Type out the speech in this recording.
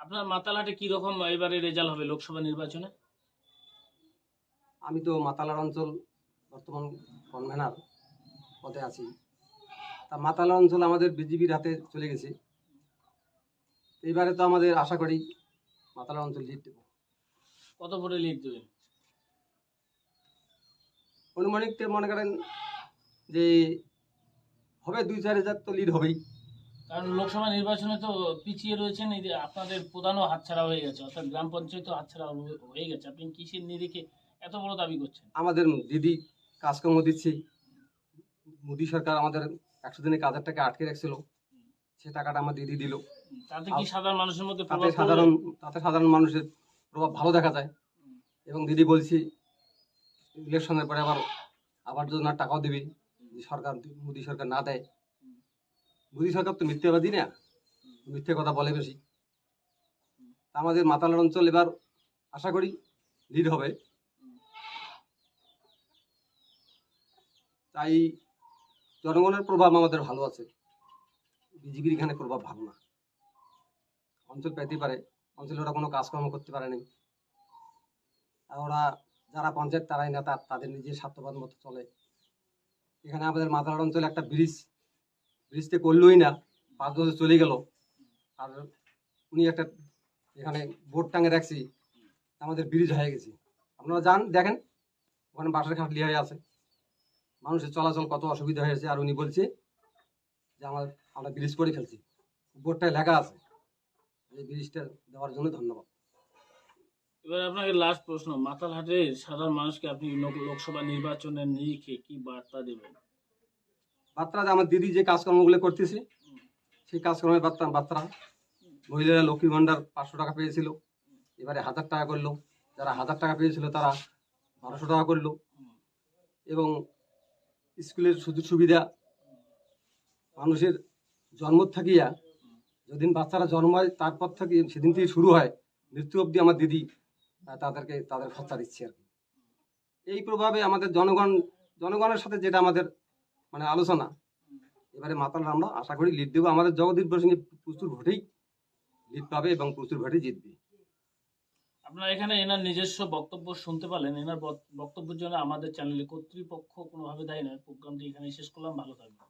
আপনার মাতালহাটে কি রকম এবারে রেজাল্ট হবে লোকসভা নির্বাচনে? আমি তো মাতালার অঞ্চল বর্তমান কনভেনার পদে আছি। তা মাতালা অঞ্চল আমাদের বিজেপির হাতে চলে গেছে। এইবারে তো আমাদের আশা করি মাতালা অঞ্চল জিত দেব। কত ভোটে লিড দেবেন? অনুমানিক মনে করেন যে হবে 2-4 হাজার তো লিড হবেই। কারণ লোকসভা নির্বাচনে তো পিছিয়ে রয়েছেন, এই যে আপনাদের প্রধানও হাতছাড়া হয়ে গেছে, অর্থাৎ গ্রাম পঞ্চায়েতও হাতছাড়া হয়ে গেছে। আপনি কিসের নিরিখে এত বড় দাবি করছেন? আমাদের দিদি কাজকর্ম দিচ্ছি। মোদী সরকার আমাদের 100 দিনে কাজের টাকা আটকে রাখছিল, সে টাকাটা আমার দিদি দিল। তাতে কি সাধারণ মানুষের মধ্যে তাতে প্রভাব পড়বে? সাধারণ মানুষের প্রভাব ভালো দেখা যায়। এবং দিদি বলছি ইলেকশনের পরে আবার যোজনার টাকাও দিবি। যে সরকার মোদী সরকার না দেয়, মোদী সরকার তো মিথ্যাবাদী না, মিথ্যে কথা বলে বেশি। আমাদের মাতালার অঞ্চল এবার আশা করি লিড হবে। তাই জনগণের প্রভাব আমাদের ভালো আছে, বিজেপির এখানে প্রভাব ভালো না। অঞ্চল পেতে পারে, অঞ্চলে ওরা কোনো কাজকর্ম করতে পারেনি। আর ওরা যারা পঞ্চায়েত তারাই নেতা, তাদের নিজের স্বার্থবাদ মতো চলে। এখানে আমাদের মাতালার অঞ্চলে একটা ব্রিজতে করলোই না, 5 বছর চলে গেল। আর উনি একটা এখানে বোর্ড টাঙে রাখছি, আমাদের ব্রিজ হয়ে গেছে। আপনারা যান দেখেন, ওখানে বাসের খাটলি হয়ে আছে, মানুষের চলাচল কত অসুবিধা হয়েছে। আর উনি বলছে যে আমরা ব্রিজ করে ফেলছি, বোর্ডটায় লেখা আছে। এই ব্রিজটা দেওয়ার জন্য ধন্যবাদ। এবার আপনাকে লাস্ট প্রশ্ন, মাতালহাটের সাধারণ মানুষকে আপনি লোকসভা নির্বাচনের নিরিখে কি বার্তা দেবেন? বার্তা আমার দিদি যে কাজকর্মগুলো করতেছে, সেই কাজকর্মের বার্তা মহিলারা লক্ষ্মী ভান্ডার 500 টাকা পেয়েছিল, এবারে 1000 টাকা করলো। যারা 1000 টাকা পেয়েছিল তারা 1200 টাকা করলো। এবং স্কুলের সুযোগ সুবিধা, মানুষের জন্ম থাকিয়া যেদিন বাচ্চারা জন্ম হয় তারপর থেকে সেদিন থেকে শুরু হয় মৃত্যু অবধি আমার দিদি তাদের খরচা দিচ্ছে আর কি। এই প্রভাবে আমাদের জনগণের সাথে যেটা আমাদের মানে আলোচনা, এবারে মাতাল আমরা আশা করি লিড দেবো। আমাদের জগদীপ বসিনী প্রচুর ভোটেই লিড পাবে এবং প্রচুর ভোটে জিতবে। আপনারা এখানে এনার নিজস্ব বক্তব্য শুনতে পারলেন। এনার বক্তব্যের জন্য আমাদের চ্যানেলে কর্তৃপক্ষ কোনোভাবে দায়ী নয়। প্রোগ্রামটি এখানে শেষ করলাম। ভালো থাকবেন।